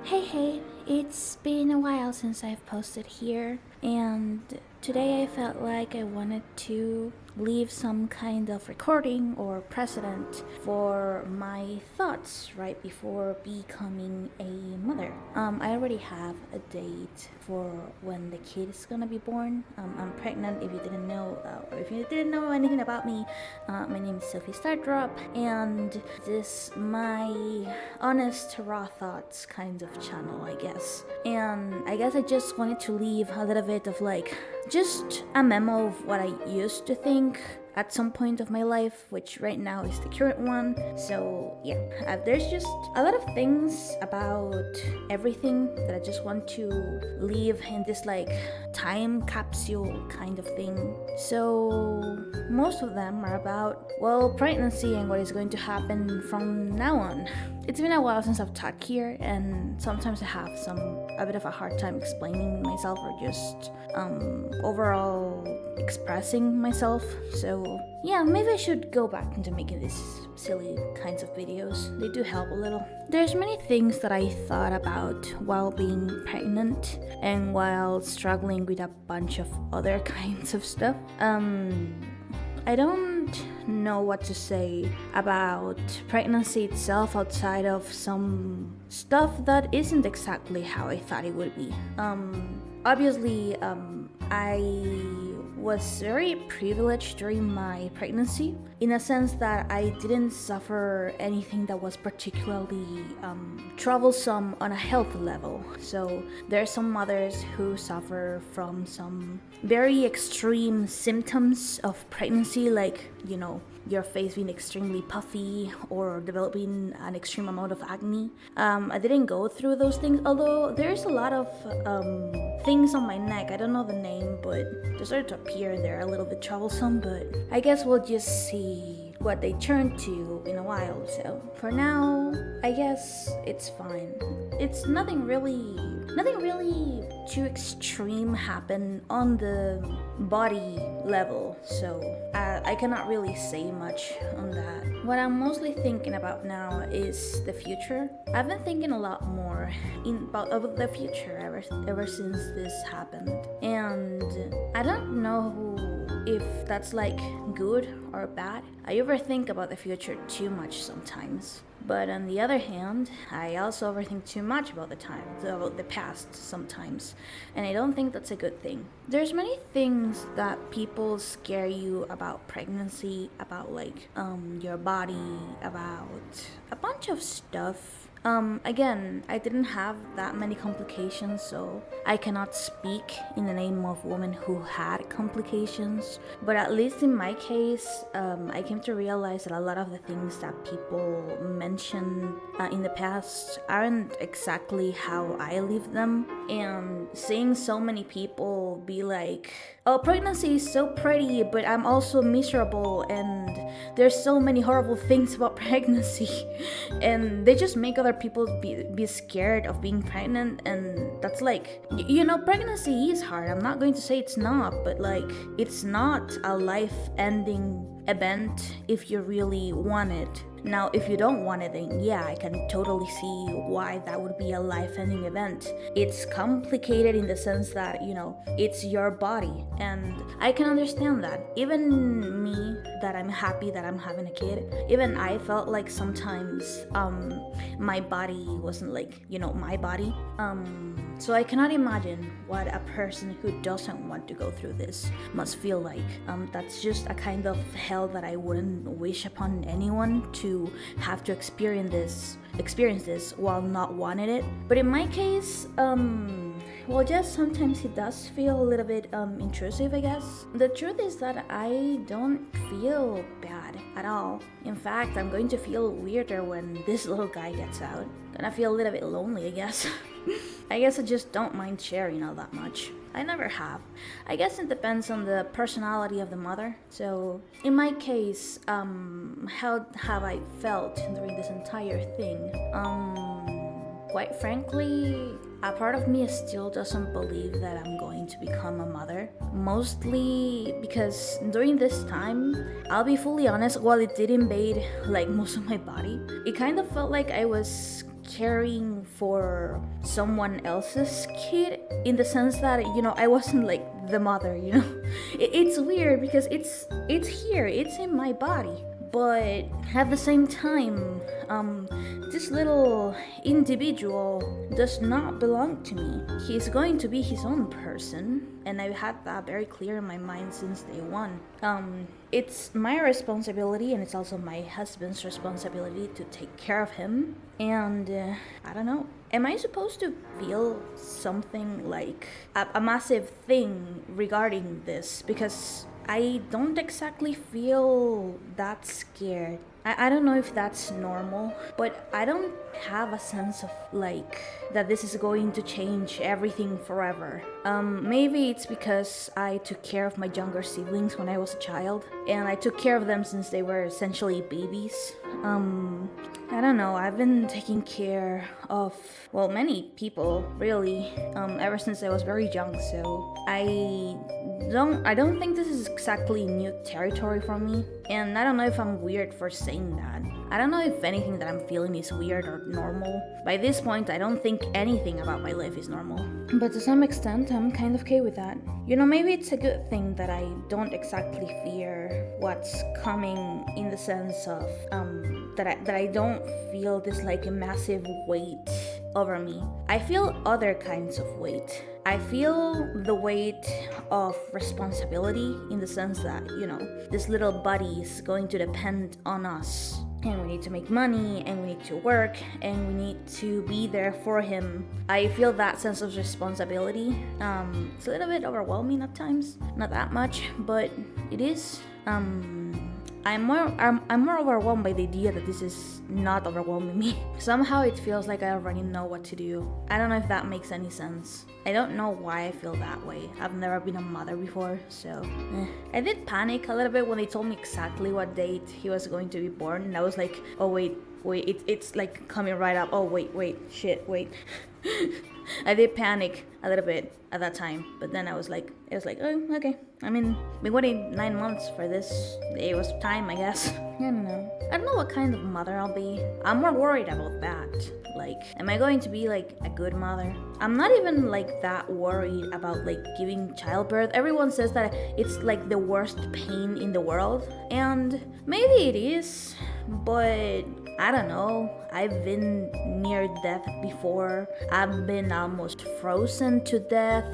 Hey, it's been a while since I've posted here, and today I felt like I wanted to leave some kind of recording or precedent for my thoughts right before becoming a mother. I already have a date for when the kid is gonna be born. I'm pregnant. If you didn't know, or if you didn't know anything about me, my name is Sophie Stardrop, and this my honest raw thoughts kind of channel, I guess. And I guess I just wanted to leave a little bit of like just a memo of what I used to think at some point of my life, which right now is the current one. So yeah, there's just a lot of things about everything that I just want to leave in this like time capsule kind of thing. So most of them are about, well, pregnancy and what is going to happen from now on. It's been a while since I've talked here, and sometimes I have a bit of a hard time explaining myself or just overall expressing myself. So yeah, maybe I should go back into making these silly kinds of videos. They do help a little. There's many things that I thought about while being pregnant and while struggling with a bunch of other kinds of stuff. I don't know what to say about pregnancy itself outside of some stuff that isn't exactly how I thought it would be. Obviously, I was very privileged during my pregnancy in a sense that I didn't suffer anything that was particularly troublesome on a health level. So there are some mothers who suffer from some very extreme symptoms of pregnancy, like, your face being extremely puffy or developing an extreme amount of acne. I didn't go through those things, although there's a lot of things on my neck. I don't know the name, but they started to appear and they're a little bit troublesome, but I guess we'll just see what they turn to in a while. So for now, I guess it's fine. It's nothing really too extreme happened on the body level, so I cannot really say much on that. What I'm mostly thinking about now is the future. I've been thinking a lot more about the future ever since this happened, and I don't know if that's like good or bad. I overthink about the future too much sometimes. But on the other hand, I also overthink too much about the past sometimes, and I don't think that's a good thing. There's many things that people scare you about pregnancy, about like your body, about a bunch of stuff. Again, I didn't have that many complications, so I cannot speak in the name of women who had complications. But at least in my case, I came to realize that a lot of the things that people mention in the past aren't exactly how I lived them. And seeing so many people be like, oh, pregnancy is so pretty, but I'm also miserable, and there's so many horrible things about pregnancy. And they just make other people be scared of being pregnant, and that's like, pregnancy is hard. I'm not going to say it's not, but like, it's not a life-ending event if you really want it. Now, if you don't want it, then yeah, I can totally see why that would be a life-ending event. It's complicated in the sense that, it's your body, and I can understand that. Even me, that I'm happy that I'm having a kid, even I felt like sometimes my body wasn't like, my body. So I cannot imagine what a person who doesn't want to go through this must feel like. That's just a kind of hell that I wouldn't wish upon anyone to have to experience this while not wanting it. But in my case, just sometimes it does feel a little bit intrusive, I guess. The truth is that I don't feel bad at all. In fact, I'm going to feel weirder when this little guy gets out. Gonna feel a little bit lonely, I guess. I guess I just don't mind sharing all that much. I never have. I guess it depends on the personality of the mother. So, in my case, how have I felt during this entire thing? Quite frankly, a part of me still doesn't believe that I'm going to become a mother. Mostly because during this time, I'll be fully honest, while it did invade like most of my body, it kind of felt like I was caring for someone else's kid, in the sense that, I wasn't like the mother, it's weird because it's here, it's in my body, but at the same time, this little individual does not belong to me. He's going to be his own person, and I've had that very clear in my mind since day one. It's my responsibility, and it's also my husband's responsibility to take care of him. And I don't know. Am I supposed to feel something like a massive thing regarding this? Because I don't exactly feel that scared. I don't know if that's normal, but I don't have a sense of like that this is going to change everything forever. Maybe it's because I took care of my younger siblings when I was a child, and I took care of them since they were essentially babies. I don't know, I've been taking care of, well, many people, really, ever since I was very young, so I don't think this is exactly new territory for me, and I don't know if I'm weird for saying that. I don't know if anything that I'm feeling is weird or normal. By this point, I don't think anything about my life is normal. But to some extent, I'm kind of okay with that. Maybe it's a good thing that I don't exactly fear what's coming, in the sense of, that I don't feel this like a massive weight over me. I feel other kinds of weight. I feel the weight of responsibility, in the sense that, this little buddy is going to depend on us. And we need to make money, and we need to work, and we need to be there for him. I feel that sense of responsibility. It's a little bit overwhelming at times. Not that much, but it is. I'm more overwhelmed by the idea that this is not overwhelming me. Somehow it feels like I already know what to do. I don't know if that makes any sense. I don't know why I feel that way. I've never been a mother before, so I did panic a little bit when they told me exactly what date he was going to be born, and I was like, oh wait, it's like coming right up. Oh wait, wait. I did panic a little bit at that time, but then it was like, oh, okay. I mean, been waiting 9 months for this. It was time, I guess. I don't know what kind of mother I'll be. I'm more worried about that. Like, am I going to be like a good mother? I'm not even like that worried about like giving childbirth. Everyone says that it's like the worst pain in the world, and maybe it is, but I don't know. I've been near death before. I've been almost frozen to death.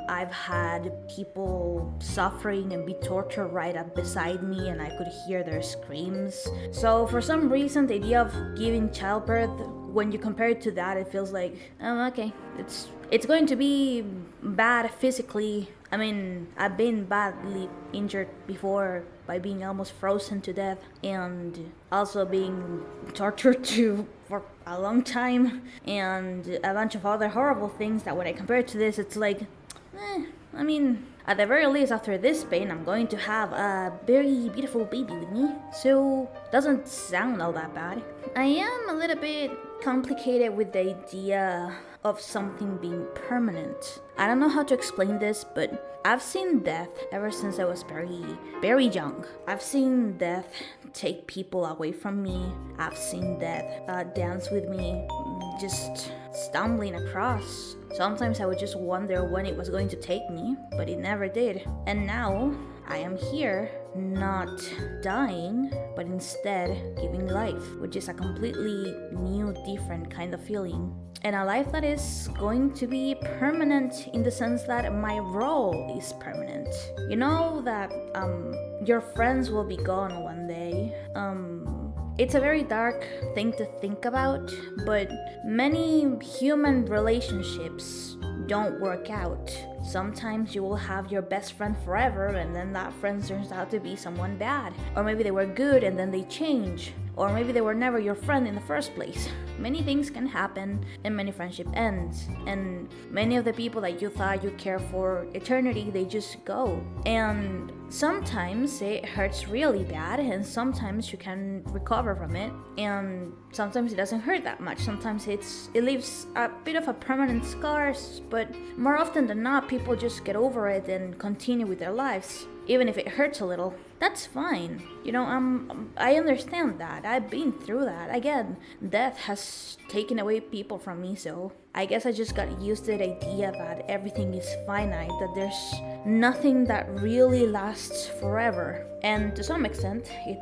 I've had people suffering and be tortured right up beside me, and I could hear their screams. So for some reason, the idea of giving childbirth, when you compare it to that, it feels like, oh, okay, it's going to be bad physically. I mean, I've been badly injured before by being almost frozen to death, and also being tortured for a long time, and a bunch of other horrible things that when I compare it to this, it's like, I mean, at the very least, after this pain, I'm going to have a very beautiful baby with me, so it doesn't sound all that bad. I am a little bit complicated with the idea of something being permanent. I don't know how to explain this, but I've seen death ever since I was very, very young. I've seen death take people away from me. I've seen death dance with me, just stumbling across. Sometimes I would just wonder when it was going to take me, but it never did. And now I am here, not dying, but instead giving life, which is a completely new, different kind of feeling. And a life that is going to be permanent, in the sense that my role is permanent. You know that your friends will be gone one day. It's a very dark thing to think about, but many human relationships don't work out. Sometimes you will have your best friend forever, and then that friend turns out to be someone bad. Or maybe they were good and then they change. Or maybe they were never your friend in the first place. Many things can happen, and many friendship ends. And many of the people that you thought you care for eternity, they just go. And sometimes it hurts really bad, and sometimes you can recover from it. And sometimes it doesn't hurt that much. Sometimes it leaves a bit of a permanent scars, but more often than not, people just get over it and continue with their lives, even if it hurts a little. That's fine. I understand that. I've been through that. Again, death has taken away people from me, so I guess I just got used to the idea that everything is finite, that there's nothing that really lasts forever. And to some extent, it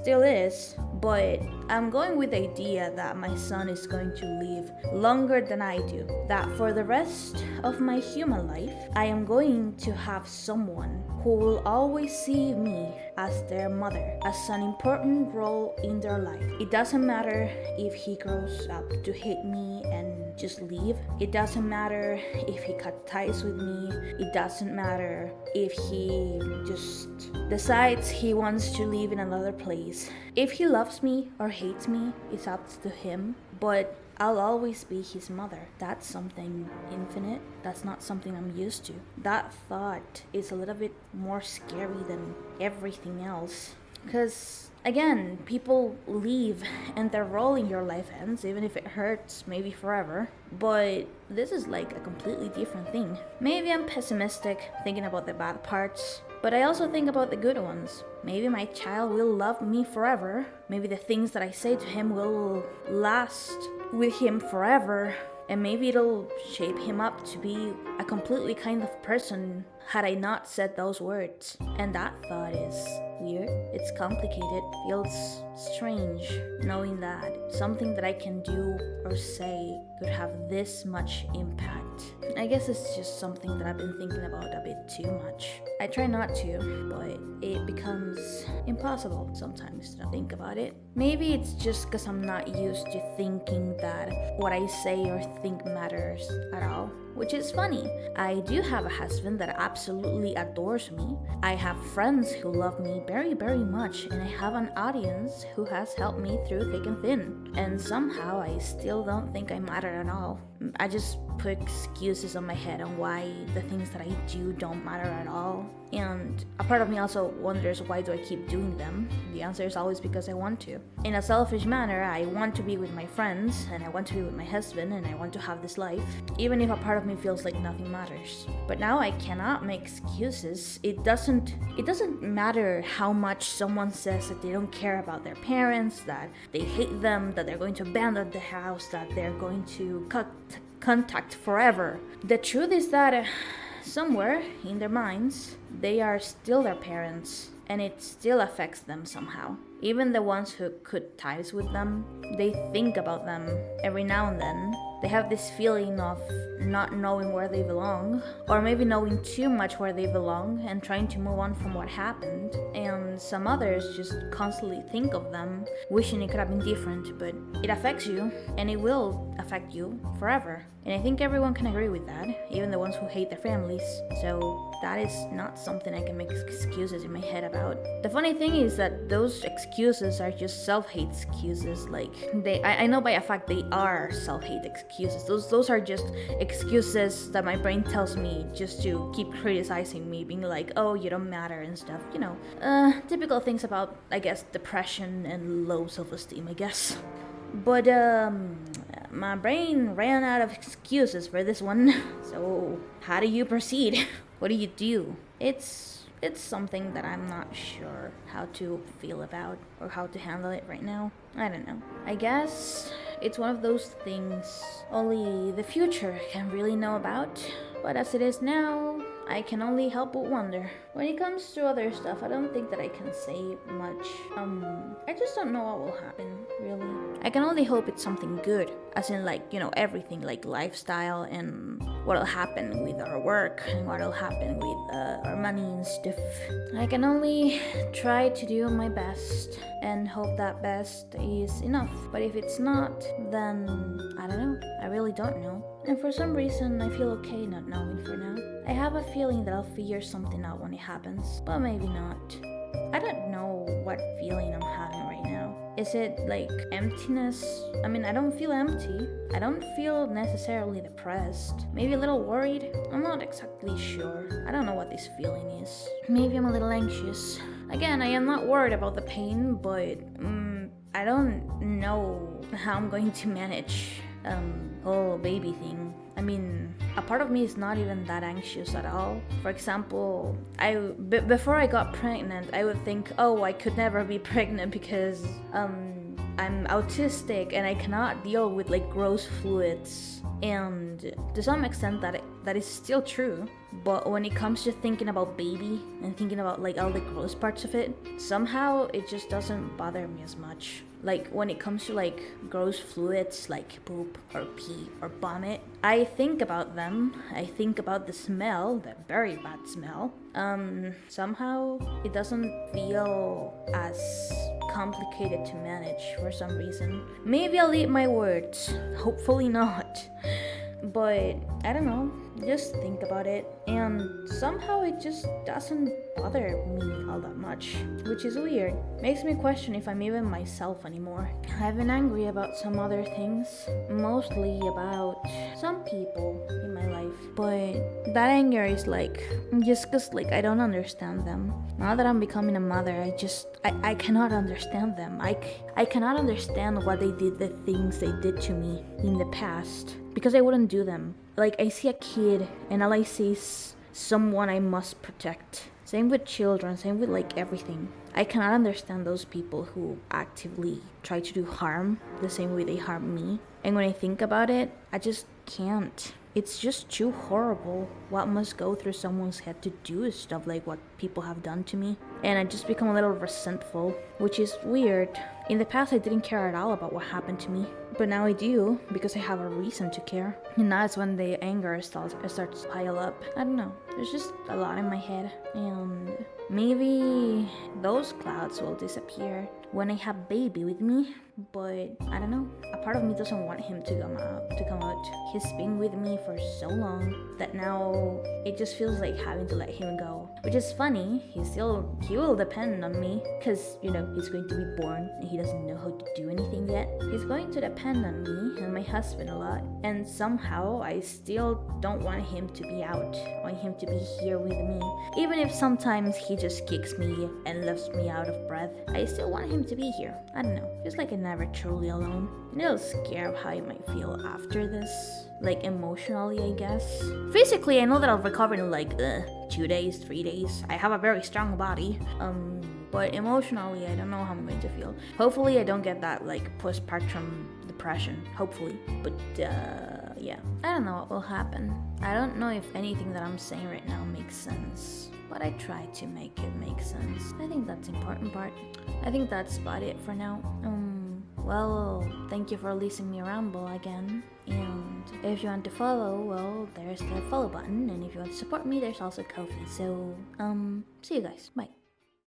still is, but I'm going with the idea that my son is going to live longer than I do. That for the rest of my human life, I am going to have someone who will always see me as their mother, as an important role in their life. It doesn't matter if he grows up to hate me and just leave. It doesn't matter if he cut ties with me. It doesn't matter if he just decides he wants to live in another place. If he loves me or hates me, it's up to him. But I'll always be his mother. That's something infinite. That's not something I'm used to. That thought is a little bit more scary than everything else. Because, again, people leave and their role in your life ends, even if it hurts, maybe forever. But this is like a completely different thing. Maybe I'm pessimistic, thinking about the bad parts, but I also think about the good ones. Maybe my child will love me forever. Maybe the things that I say to him will last with him forever. And maybe it'll shape him up to be a completely kind of person had I not said those words. And that thought is weird. It's complicated. Feels strange knowing that something that I can do or say could have this much impact. I guess it's just something that I've been thinking about a bit too much. I try not to, but it becomes impossible sometimes to think about it. Maybe it's just because I'm not used to thinking that what I say or think matters at all. Which is funny. I do have a husband that absolutely adores me. I have friends who love me very, very much, and I have an audience who has helped me through thick and thin. And somehow I still don't think I matter at all. I just put excuses on my head on why the things that I do don't matter at all. And a part of me also wonders, why do I keep doing them? The answer is always because I want to. In a selfish manner, I want to be with my friends, and I want to be with my husband, and I want to have this life, even if a part of me feels like nothing matters. But now I cannot make excuses. It doesn't matter how much someone says that they don't care about their parents, that they hate them, that they're going to abandon the house, that they're going to cut contact forever. The truth is that somewhere in their minds, they are still their parents, and it still affects them somehow. Even the ones who cut ties with them, they think about them every now and then. They have this feeling of not knowing where they belong, or maybe knowing too much where they belong and trying to move on from what happened. And some others just constantly think of them, wishing it could have been different, but it affects you, and it will affect you forever. And I think everyone can agree with that, even the ones who hate their families. So that is not something I can make excuses in my head about. The funny thing is that those excuses are just self-hate excuses. Like, I know by a fact they are self-hate excuses. Those are just excuses that my brain tells me just to keep criticizing me, being like, oh, you don't matter and stuff. Typical things about, I guess, depression and low self-esteem, I guess. But my brain ran out of excuses for this one. So how do you proceed? What do you do? It's something that I'm not sure how to feel about or how to handle it right now. I don't know. I guess it's one of those things only the future can really know about. But as it is now, I can only help but wonder. When it comes to other stuff, I don't think that I can say much. I just don't know what will happen, really. I can only hope it's something good. As in, everything, like lifestyle and what'll happen with our work and what'll happen with our money and stuff. I can only try to do my best and hope that best is enough. But if it's not, then I don't know. I really don't know. And for some reason, I feel okay not knowing for now. I have a feeling that I'll figure something out when it happens, but maybe not. I don't know what feeling I'm having right now. Is it like emptiness? I mean, I don't feel empty. I don't feel necessarily depressed. Maybe a little worried. I'm not exactly sure. I don't know what this feeling is. Maybe I'm a little anxious. Again, I am not worried about the pain, but I don't know how I'm going to manage whole baby thing. I mean, a part of me is not even that anxious at all. For example, before I got pregnant, I would think, oh, I could never be pregnant because I'm autistic and I cannot deal with like gross fluids. And to some extent that is still true. But when it comes to thinking about baby and thinking about like all the gross parts of it, somehow it just doesn't bother me as much. Like when it comes to like gross fluids like poop or pee or vomit, I think about them. I think about the smell, the very bad smell. Somehow it doesn't feel as complicated to manage for some reason. Maybe I'll eat my words. Hopefully not. But I don't know, just think about it, and somehow it just doesn't bother me all that much, which is weird. Makes me question if I'm even myself anymore. I've been angry about some other things, mostly about some people in my life, but that anger is like just cause like I don't understand them. Now that I'm becoming a mother, I cannot understand them. I cannot understand why they did the things they did to me in the past, because I wouldn't do them. Like, I see a kid and all I see is someone I must protect. Same with children, same with like everything. I cannot understand those people who actively try to do harm the same way they harm me. And when I think about it, I just can't. It's just too horrible what must go through someone's head to do stuff like what people have done to me. And I just become a little resentful, which is weird. In the past, I didn't care at all about what happened to me. But now I do, because I have a reason to care. And that's when the anger starts to pile up. I don't know. There's just a lot in my head. And maybe those clouds will disappear when I have baby with me. But I don't know. A part of me doesn't want him to come out. He's been with me for so long that now it just feels like having to let him go. Which is funny. He will depend on me, because he's going to be born and he doesn't know how to do anything yet. He's going to depend on me and my husband a lot. And somehow I still don't want him to be out. I want him to be here with me. Even if sometimes he just kicks me and left me out of breath, I still want him to be here. I don't know. Feels like I'm never truly alone. I'm a little scared of how I might feel after this. Like emotionally, I guess. Physically, I know that I'll recover in like 2 days, 3 days. I have a very strong body. But emotionally, I don't know how I'm going to feel. Hopefully, I don't get that like postpartum depression. Hopefully. But yeah. I don't know what will happen. I don't know if anything that I'm saying right now makes sense, but I try to make it make sense. I think that's the important part. I think that's about it for now. Well, thank you for listening me ramble again. And if you want to follow, well, there's the follow button. And if you want to support me, there's also Ko-fi. So, see you guys. Bye.